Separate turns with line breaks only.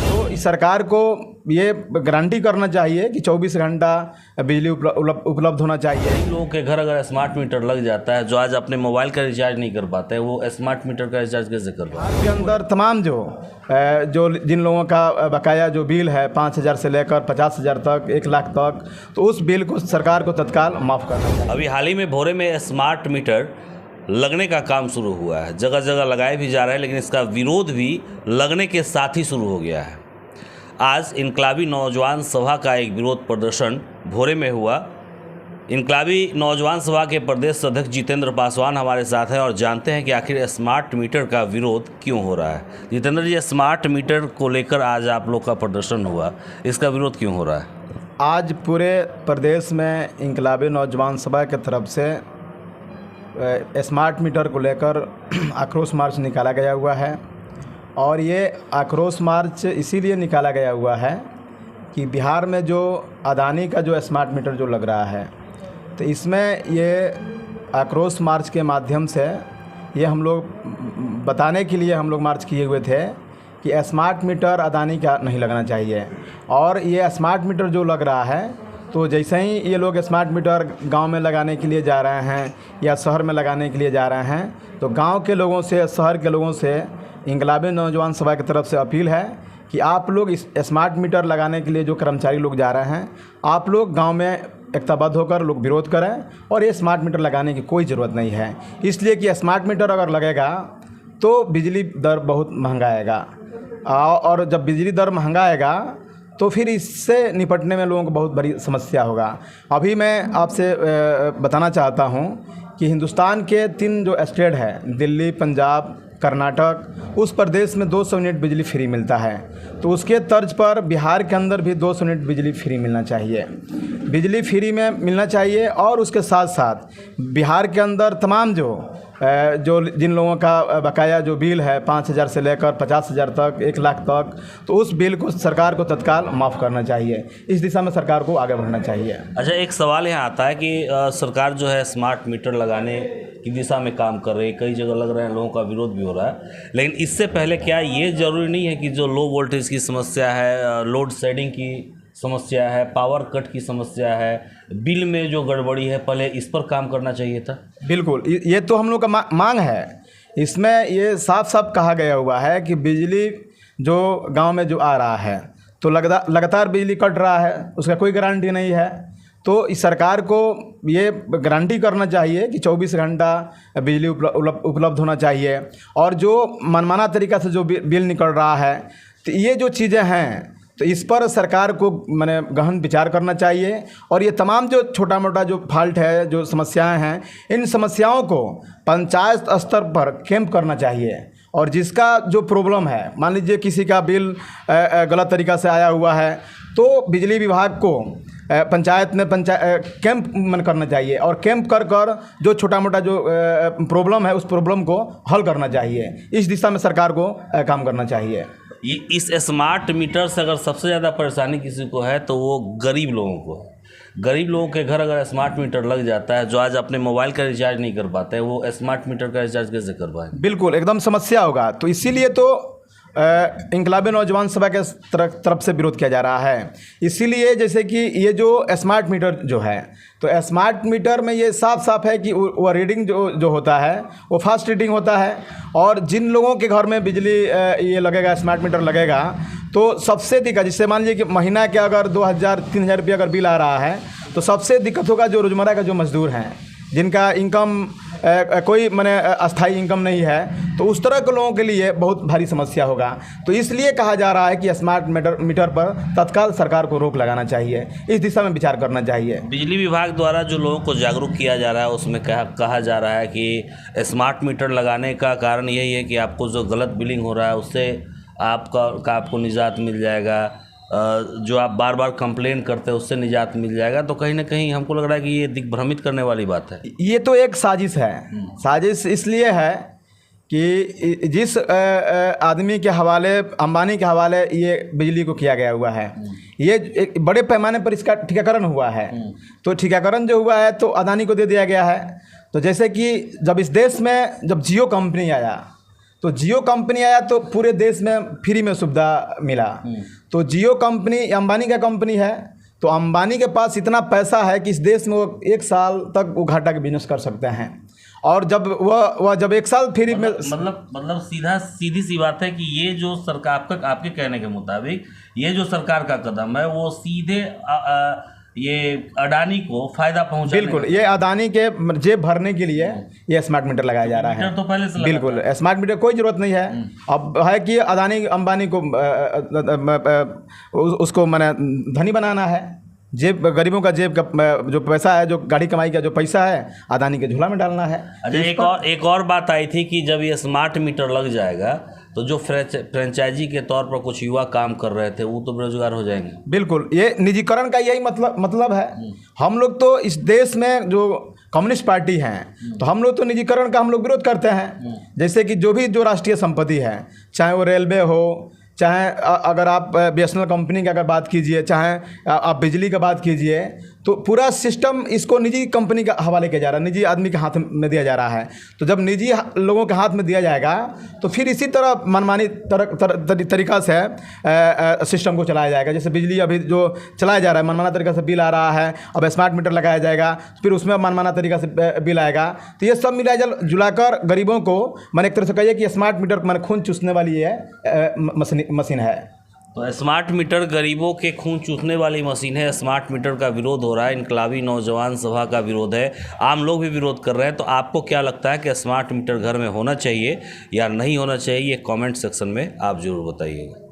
तो इस सरकार को ये गारंटी करना चाहिए कि 24 घंटा बिजली उपलब्ध होना चाहिए।
कई लोगों के घर अगर स्मार्ट मीटर लग जाता है, जो आज अपने मोबाइल का रिचार्ज नहीं कर पाते हैं, वो स्मार्ट मीटर का रिचार्ज कैसे कर पाते हैं?
के अंदर तमाम जो जिन लोगों का बकाया जो बिल है 5,000 से लेकर 50,000 तक, 1 लाख तक, तो उस बिल को सरकार को तत्काल माफ़ करना चाहिए।
अभी हाल ही में भोरे में स्मार्ट मीटर लगने का काम शुरू हुआ है, जगह जगह लगाए भी जा रहे हैं, लेकिन इसका विरोध भी लगने के साथ ही शुरू हो गया है। आज इनकलाबी नौजवान सभा का एक विरोध प्रदर्शन भोरे में हुआ। इनकलाबी नौजवान सभा के प्रदेश अध्यक्ष जितेंद्र पासवान हमारे साथ हैं और जानते हैं कि आखिर स्मार्ट मीटर का विरोध क्यों हो रहा है। जितेंद्र जी, स्मार्ट मीटर को लेकर आज आप लोग का प्रदर्शन हुआ, इसका विरोध क्यों हो रहा है?
आज पूरे प्रदेश में इनकलाबी नौजवान सभा की तरफ से स्मार्ट मीटर को लेकर आक्रोश मार्च निकाला गया हुआ है। और ये आक्रोश मार्च इसीलिए निकाला गया हुआ है कि बिहार में जो अदानी का जो स्मार्ट मीटर जो लग रहा है, तो इसमें ये आक्रोश मार्च के माध्यम से ये हम लोग बताने के लिए हम लोग मार्च किए हुए थे कि स्मार्ट मीटर अदानी का नहीं लगना चाहिए। और ये स्मार्ट मीटर जो लग रहा है, तो जैसे ही ये लोग स्मार्ट मीटर गांव में लगाने के लिए जा रहे हैं या शहर में लगाने के लिए जा रहे हैं, तो गांव के लोगों से, शहर के लोगों से इनकलाबी नौजवान सभा की तरफ से अपील है कि आप लोग इस स्मार्ट मीटर लगाने के लिए जो कर्मचारी लोग जा रहे हैं, आप लोग गांव में एकताबद्ध होकर लोग विरोध करें। और ये स्मार्ट मीटर लगाने की कोई ज़रूरत नहीं है, इसलिए कि स्मार्ट मीटर अगर लगेगा तो बिजली दर बहुत महंगा आएगा। और जब बिजली दर महंगा आएगा तो फिर इससे निपटने में लोगों को बहुत बड़ी समस्या होगा। अभी मैं आपसे बताना चाहता हूँ कि हिंदुस्तान के 3 जो स्टेट है, दिल्ली, पंजाब, कर्नाटक, उस प्रदेश में 200 यूनिट बिजली फ्री मिलता है। तो उसके तर्ज पर बिहार के अंदर भी 200 यूनिट बिजली फ्री मिलना चाहिए। बिजली फ्री में मिलना चाहिए और उसके साथ साथ बिहार के अंदर तमाम जो जिन लोगों का बकाया जो बिल है 5,000 से लेकर 50,000 तक, 1 लाख तक, तो उस बिल को सरकार को तत्काल माफ़ करना चाहिए। इस दिशा में सरकार को आगे बढ़ना चाहिए।
अच्छा, एक सवाल यहाँ आता है कि सरकार जो है स्मार्ट मीटर लगाने की दिशा में काम कर रही है, कई जगह लग रहे हैं, लोगों का विरोध भी हो रहा है, लेकिन इससे पहले क्या ये ज़रूरी नहीं है कि जो लो वोल्टेज की समस्या है, लोड शेडिंग की समस्या है, पावर कट की समस्या है, बिल में जो गड़बड़ी है, पहले इस पर काम करना चाहिए था?
बिल्कुल, ये तो हम लोग का मांग है। इसमें ये साफ साफ कहा गया हुआ है कि बिजली जो गांव में जो आ रहा है, तो लगातार बिजली कट रहा है, उसका कोई गारंटी नहीं है। तो इस सरकार को ये गारंटी करना चाहिए कि 24 घंटा बिजली उपलब्ध होना चाहिए। और जो मनमाना तरीक़ा से जो बिल निकल रहा है, तो ये जो चीज़ें हैं, तो इस पर सरकार को माने गहन विचार करना चाहिए। और ये तमाम जो छोटा मोटा जो फॉल्ट है, जो समस्याएं हैं, इन समस्याओं को पंचायत स्तर पर कैंप करना चाहिए। और जिसका जो प्रॉब्लम है, मान लीजिए किसी का बिल गलत तरीक़ा से आया हुआ है, तो बिजली विभाग को पंचायत में कैंप करना चाहिए। और कैंप कर जो छोटा मोटा जो प्रॉब्लम है, उस प्रॉब्लम को हल करना चाहिए। इस दिशा में सरकार को काम करना चाहिए।
इस स्मार्ट मीटर से अगर सबसे ज़्यादा परेशानी किसी को है तो वो गरीब लोगों को है। गरीब लोगों के घर अगर स्मार्ट मीटर लग जाता है, जो आज अपने मोबाइल का रिचार्ज नहीं कर पाते हैं, वो स्मार्ट मीटर का रिचार्ज कैसे कर पाएंगे?
बिल्कुल, एकदम समस्या होगा। तो इसीलिए तो इनकलाबी नौजवान सभा के तरफ से विरोध किया जा रहा है। इसीलिए जैसे कि ये जो स्मार्ट मीटर जो है, तो स्मार्ट मीटर में ये साफ साफ है कि वो रीडिंग जो होता है, वो फास्ट रीडिंग होता है। और जिन लोगों के घर में बिजली ये लगेगा, स्मार्ट मीटर लगेगा, तो सबसे दिक्कत, जिससे मान लीजिए कि महीना के अगर 2,000-3,000 रुपये अगर बिल आ रहा है, तो सबसे दिक्कत होगा जो रोज़मर्रा का जो मजदूर हैं, जिनका इनकम कोई माने अस्थाई इनकम नहीं है, तो उस तरह के लोगों के लिए बहुत भारी समस्या होगा। तो इसलिए कहा जा रहा है कि स्मार्ट मीटर पर तत्काल सरकार को रोक लगाना चाहिए। इस दिशा में विचार करना चाहिए।
बिजली विभाग द्वारा जो लोगों को जागरूक किया जा रहा है, उसमें कहा जा रहा है कि स्मार्ट मीटर लगाने का कारण यही है कि आपको जो गलत बिलिंग हो रहा है, उससे आपको निजात मिल जाएगा। जो आप बार बार कंप्लेन करते हैं, उससे निजात मिल जाएगा। तो कहीं ना कहीं हमको लग रहा है कि ये दिग्भ्रमित करने वाली बात है। ये
तो एक साजिश है। साजिश इसलिए है कि जिस आदमी के हवाले, अंबानी के हवाले ये बिजली को किया गया हुआ है, ये एक बड़े पैमाने पर इसका ठेकेकरण हुआ है। तो ठेकेकरण जो हुआ है तो अदानी को दे दिया गया है। तो जैसे कि जब इस देश में जब जियो कंपनी आया, तो जियो कंपनी आया तो पूरे देश में फ्री में सुविधा मिला। तो जियो कंपनी अंबानी का कंपनी है, तो अंबानी के पास इतना पैसा है कि इस देश में वो 1 साल तक वो घाटा के बिजनेस कर सकते हैं। और जब वह जब 1 साल फ्री में
मतलब सीधी सी बात है कि ये जो सरकार आपके कहने के मुताबिक ये जो सरकार का कदम है वो सीधे ये अडानी को फायदा पहुंचाने,
बिल्कुल ये अडानी के जेब भरने के लिए ये स्मार्ट मीटर लगाया जा रहा है।
तो पहले से
बिल्कुल स्मार्ट मीटर कोई ज़रूरत नहीं है। अब है कि अडानी अंबानी को उसको मैंने धनी बनाना है। जेब गरीबों का जेब का जो पैसा है, जो गाड़ी कमाई का जो पैसा है, अडानी के झोला में डालना है।
अच्छा, एक और बात आई थी कि जब ये स्मार्ट मीटर लग जाएगा तो जो फ्रेंचाइजी के तौर पर कुछ युवा काम कर रहे थे वो तो बेरोजगार हो जाएंगे।
बिल्कुल ये निजीकरण का यही मतलब है। हम लोग तो इस देश में जो कम्युनिस्ट पार्टी हैं तो हम लोग तो निजीकरण का हम लोग विरोध करते हैं। जैसे कि जो राष्ट्रीय संपत्ति है, चाहे वो रेलवे हो, चाहे अगर आप BSNL कंपनी की अगर बात कीजिए, चाहे आप बिजली का बात कीजिए, तो पूरा सिस्टम इसको निजी कंपनी का हवाले किया जा रहा है, निजी आदमी के हाथ में दिया जा रहा है। तो जब निजी लोगों के हाथ में दिया जाएगा तो फिर इसी तरह मनमानी तरीक़ा से सिस्टम को चलाया जाएगा। जैसे बिजली अभी जो चलाया जा रहा है, मनमाना तरीक़ा से बिल आ रहा है, अब स्मार्ट मीटर लगाया जाएगा, फिर उसमें मनमाना तरीक़ा से बिल आएगा। तो ये सब मिला जुलाकर गरीबों को मैंने एक तरह से कहिए कि स्मार्ट मीटर मैंने खून चूसने वाली ये मशीन है।
तो स्मार्ट मीटर गरीबों के खून चूसने वाली मशीन है। स्मार्ट मीटर का विरोध हो रहा है, इनकलाबी नौजवान सभा का विरोध है, आम लोग भी विरोध कर रहे हैं। तो आपको क्या लगता है कि स्मार्ट मीटर घर में होना चाहिए या नहीं होना चाहिए, ये कमेंट सेक्शन में आप ज़रूर बताइएगा।